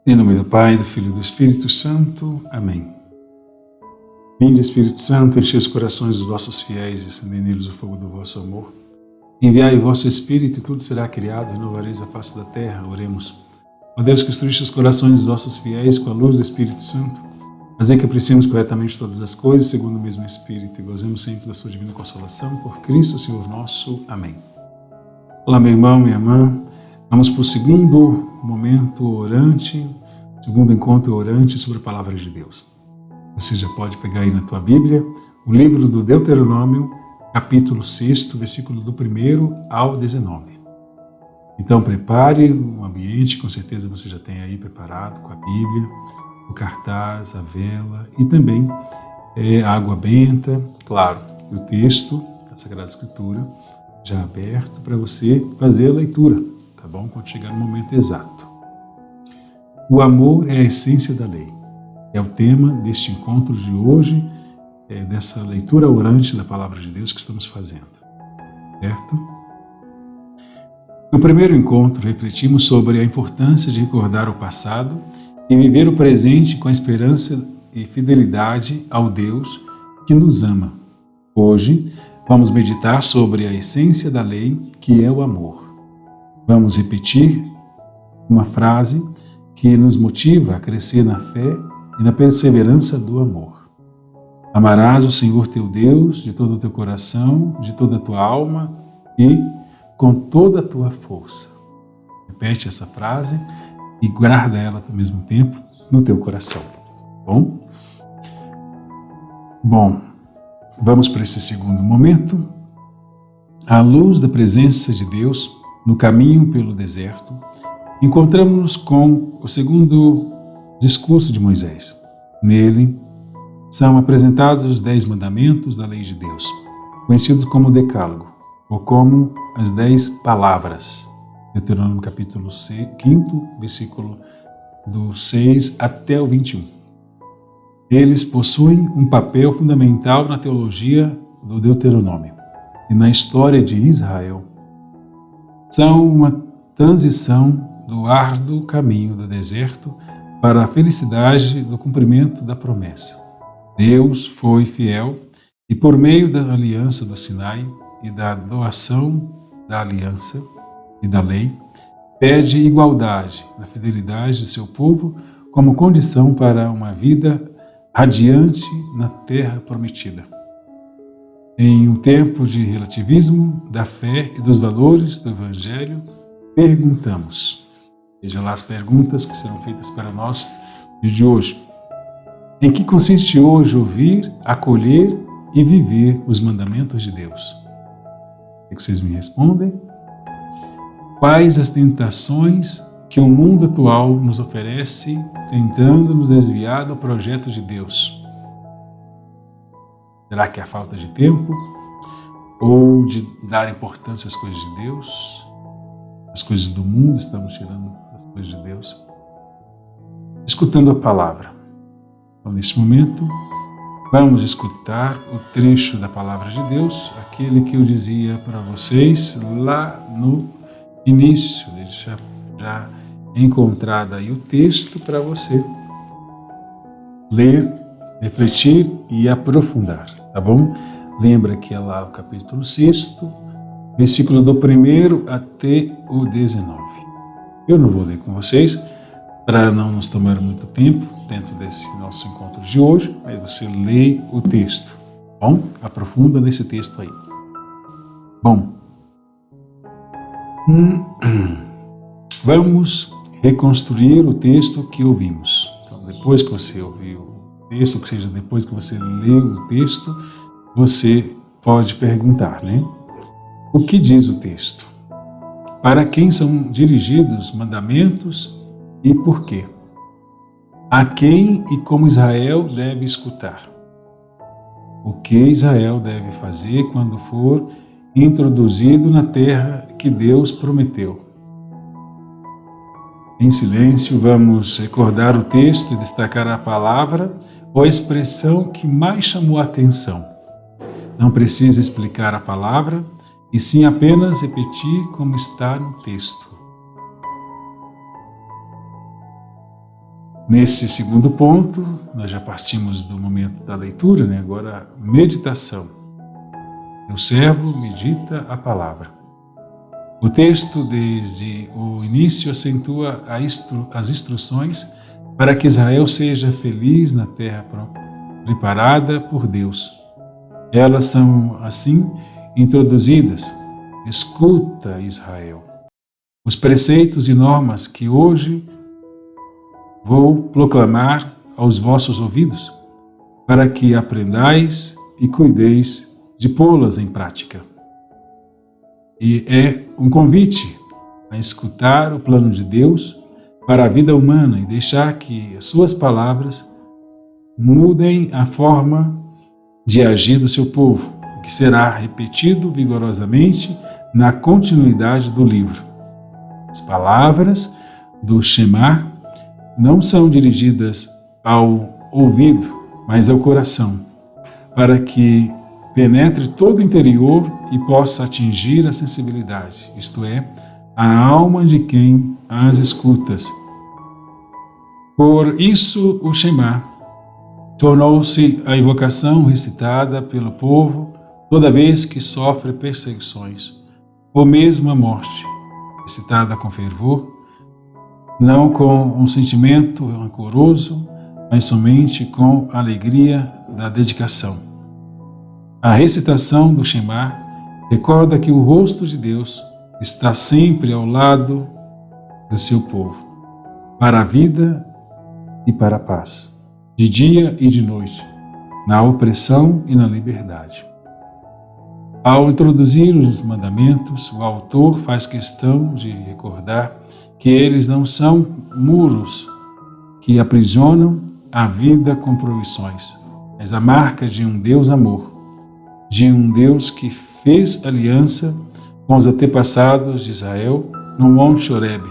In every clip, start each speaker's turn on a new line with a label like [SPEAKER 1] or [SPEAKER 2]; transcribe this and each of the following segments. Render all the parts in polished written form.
[SPEAKER 1] Em nome do Pai, do Filho e do Espírito Santo. Amém. Vinde, Espírito Santo, enchei os corações dos vossos fiéis e acendei neles o fogo do vosso amor. Enviai o vosso Espírito e tudo será criado, renovareis a face da terra. Oremos. Ó Deus, que instruíste os corações dos vossos fiéis com a luz do Espírito Santo, fazei que apreciemos corretamente todas as coisas, segundo o mesmo Espírito, e gozemos sempre da sua divina consolação. Por Cristo, Senhor nosso. Amém. Olá, meu irmão, minha irmã. Vamos para o segundo momento orante, segundo encontro orante sobre a Palavra de Deus. Você já pode pegar aí na tua Bíblia o livro do Deuteronômio, capítulo 6, versículo do 1 ao 19. Então prepare um ambiente, com certeza você já tem aí preparado com a Bíblia, o cartaz, a vela e também a água benta, claro, e o texto da Sagrada Escritura já aberto para você fazer a leitura. Tá bom? Quando chegar no momento exato. O amor é a essência da lei. É o tema deste encontro de hoje, dessa leitura orante da Palavra de Deus que estamos fazendo. Certo? No primeiro encontro, refletimos sobre a importância de recordar o passado e viver o presente com a esperança e fidelidade ao Deus que nos ama. Hoje, vamos meditar sobre a essência da lei, que é o amor. Vamos repetir uma frase que nos motiva a crescer na fé e na perseverança do amor. Amarás o Senhor teu Deus de todo o teu coração, de toda a tua alma e com toda a tua força. Repete essa frase e guarda ela ao mesmo tempo no teu coração. Bom? Bom, vamos para esse segundo momento. À luz da presença de Deus, no caminho pelo deserto, encontramos-nos com o segundo discurso de Moisés. Nele são apresentados os 10 mandamentos da lei de Deus, conhecidos como Decálogo, ou como as 10 palavras. Deuteronômio capítulo 5, versículo do 6 até o 21. Eles possuem um papel fundamental na teologia do Deuteronômio e na história de Israel. São uma transição do árduo caminho do deserto para a felicidade do cumprimento da promessa. Deus foi fiel e, por meio da aliança do Sinai e da doação da aliança e da lei, pede igualdade na fidelidade de seu povo como condição para uma vida radiante na terra prometida. Em um tempo de relativismo da fé e dos valores do Evangelho, perguntamos. Veja lá as perguntas que serão feitas para nós de hoje. Em que consiste hoje ouvir, acolher e viver os mandamentos de Deus? O que vocês me respondem? Quais as tentações que o mundo atual nos oferece, tentando nos desviar do projeto de Deus? Será que é a falta de tempo? Ou de dar importância às coisas de Deus? As coisas do mundo, estamos tirando as coisas de Deus? Escutando a palavra. Então, neste momento, vamos escutar o trecho da palavra de Deus, aquele que eu dizia para vocês lá no início. Deixa já encontrado aí o texto para você ler, refletir e aprofundar, tá bom? Lembra que é lá o capítulo 6, versículo do 1 até o 19. Eu não vou ler com vocês, para não nos tomar muito tempo dentro desse nosso encontro de hoje, mas você lê o texto, tá bom? Aprofunda nesse texto aí. Bom, vamos reconstruir o texto que ouvimos. Então, depois que você ouviu texto, ou seja, depois que você leu o texto, você pode perguntar, né? O que diz o texto? Para quem são dirigidos mandamentos e por quê? A quem e como Israel deve escutar? O que Israel deve fazer quando for introduzido na terra que Deus prometeu? Em silêncio, vamos recordar o texto e destacar a palavra ou a expressão que mais chamou a atenção. Não precisa explicar a palavra, e sim apenas repetir como está no texto. Nesse segundo ponto, nós já partimos do momento da leitura, né? Agora, meditação. O servo medita a palavra. O texto, desde o início, acentua as instruções para que Israel seja feliz na terra preparada por Deus. Elas são, assim, introduzidas. Escuta, Israel, os preceitos e normas que hoje vou proclamar aos vossos ouvidos, para que aprendais e cuideis de pô-las em prática. E é um convite a escutar o plano de Deus para a vida humana e deixar que as suas palavras mudem a forma de agir do seu povo, o que será repetido vigorosamente na continuidade do livro. As palavras do Shema não são dirigidas ao ouvido, mas ao coração, para que penetre todo o interior e possa atingir a sensibilidade, isto é, a alma de quem as escutas. Por isso o Shema tornou-se a invocação recitada pelo povo toda vez que sofre perseguições, ou mesmo a morte, recitada com fervor, não com um sentimento rancoroso, mas somente com a alegria da dedicação. A recitação do Shema recorda que o rosto de Deus está sempre ao lado do seu povo, para a vida e para a paz, de dia e de noite, na opressão e na liberdade. Ao introduzir os mandamentos, o autor faz questão de recordar que eles não são muros que aprisionam a vida com proibições, mas a marca de um Deus amor, de um Deus que fez aliança com os antepassados de Israel no Monte Horebe,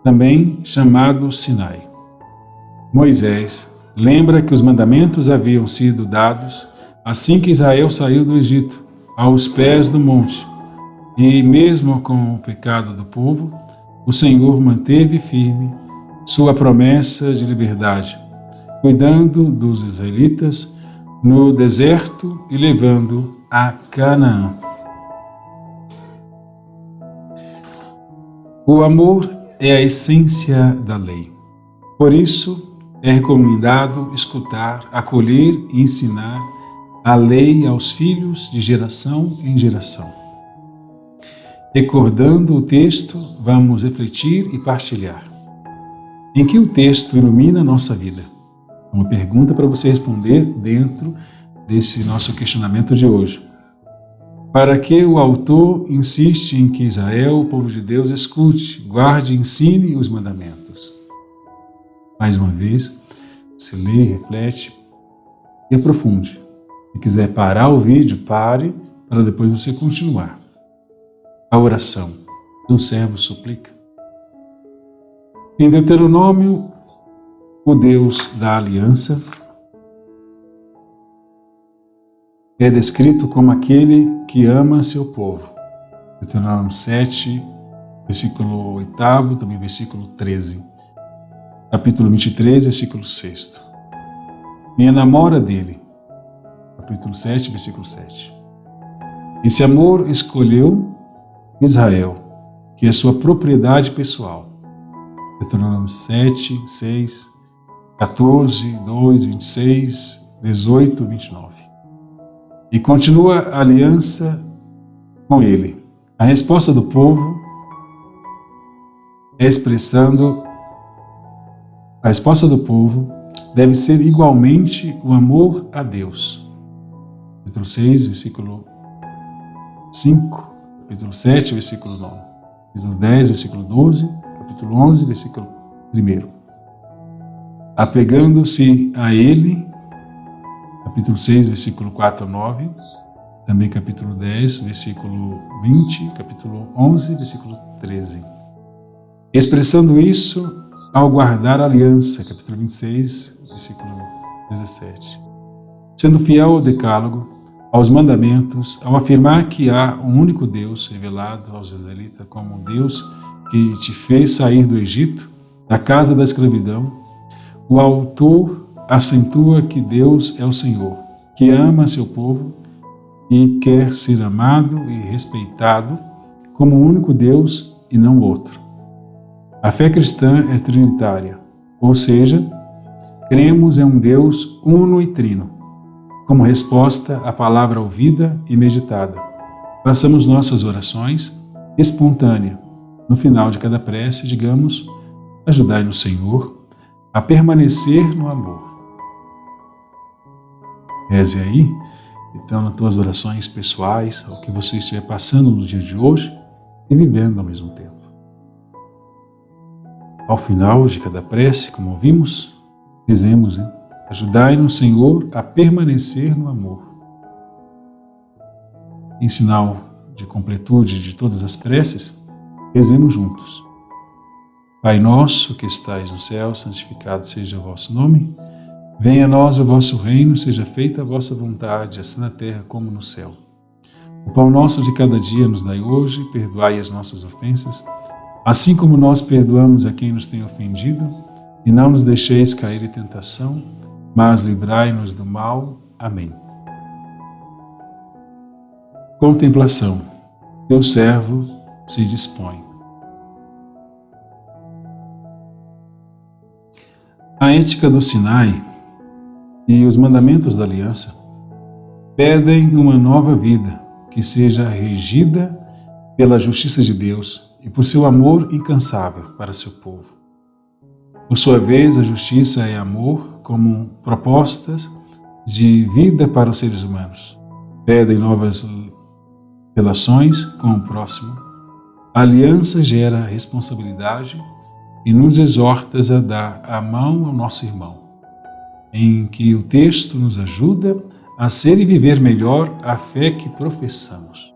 [SPEAKER 1] também chamado Sinai. Moisés lembra que os mandamentos haviam sido dados assim que Israel saiu do Egito, aos pés do monte, e mesmo com o pecado do povo, o Senhor manteve firme sua promessa de liberdade, cuidando dos israelitas no deserto e levando a Canaã. O amor é a essência da lei. Por isso, é recomendado escutar, acolher e ensinar a lei aos filhos de geração em geração. Recordando o texto, vamos refletir e partilhar. Em que o texto ilumina a nossa vida? Uma pergunta para você responder dentro desse nosso questionamento de hoje. Para que o autor insiste em que Israel, o povo de Deus, escute, guarde e ensine os mandamentos? Mais uma vez, se lê, reflete e aprofunde. Se quiser parar o vídeo, pare para depois você continuar. A oração do servo suplica. Em Deuteronômio, o Deus da aliança é descrito como aquele que ama seu povo. Deuteronômio 7, versículo 8, também versículo 13. Capítulo 23, versículo 6. Me enamora dele. Capítulo 7, versículo 7. Esse amor escolheu Israel, que é sua propriedade pessoal. Deuteronômio 7, 6, 14, 2, 26, 18, 29. E continua a aliança com ele. A resposta do povo a resposta do povo deve ser igualmente o amor a Deus. Capítulo 6, versículo 5, capítulo 7, versículo 9, capítulo 10, versículo 12, capítulo 11, versículo 1. Apegando-se a ele, capítulo 6, versículo 4 a 9, também capítulo 10, versículo 20, capítulo 11, versículo 13. Expressando isso ao guardar a aliança, capítulo 26, versículo 17. Sendo fiel ao decálogo, aos mandamentos, ao afirmar que há um único Deus revelado aos israelitas como o Deus que te fez sair do Egito, da casa da escravidão, o autor acentua que Deus é o Senhor, que ama seu povo e quer ser amado e respeitado como o único Deus e não outro. A fé cristã é trinitária, ou seja, cremos em um Deus uno e trino. Como resposta à palavra ouvida e meditada, façamos nossas orações espontâneas. No final de cada prece, digamos: ajudai-nos, Senhor, a permanecer no amor. Reze aí, então, nas tuas orações pessoais, o que você estiver passando no dia de hoje e vivendo ao mesmo tempo. Ao final de cada prece, como ouvimos, rezemos, ajudai-nos, Senhor, a permanecer no amor. Em sinal de completude de todas as preces, rezemos juntos. Pai nosso que estais no céu, santificado seja o vosso nome. Venha a nós o vosso reino, seja feita a vossa vontade, assim na terra como no céu. O pão nosso de cada dia nos dai hoje, perdoai as nossas ofensas, assim como nós perdoamos a quem nos tem ofendido, e não nos deixeis cair em tentação, mas livrai-nos do mal. Amém. Contemplação. Teu servo se dispõe. A ética do Sinai e os mandamentos da aliança pedem uma nova vida que seja regida pela justiça de Deus e por seu amor incansável para seu povo. Por sua vez, a justiça é amor como propostas de vida para os seres humanos. Pedem novas relações com o próximo. A aliança gera responsabilidade e nos exorta a dar a mão ao nosso irmão, em que o texto nos ajuda a ser e viver melhor a fé que professamos.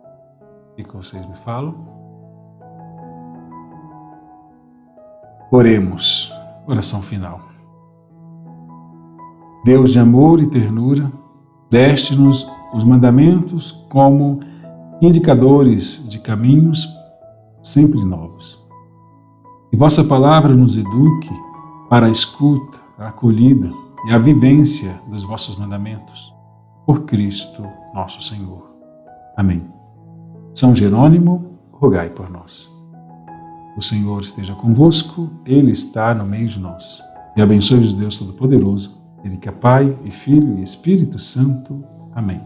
[SPEAKER 1] O que vocês me falam? Oremos. Oração final. Deus de amor e ternura, deste-nos os mandamentos como indicadores de caminhos sempre novos. Que vossa palavra nos eduque para a escuta, a acolhida e a vivência dos vossos mandamentos. Por Cristo nosso Senhor. Amém. São Jerônimo, rogai por nós. O Senhor esteja convosco, Ele está no meio de nós. E abençoe-vos Deus Todo-Poderoso, Ele que é Pai e Filho e Espírito Santo. Amém.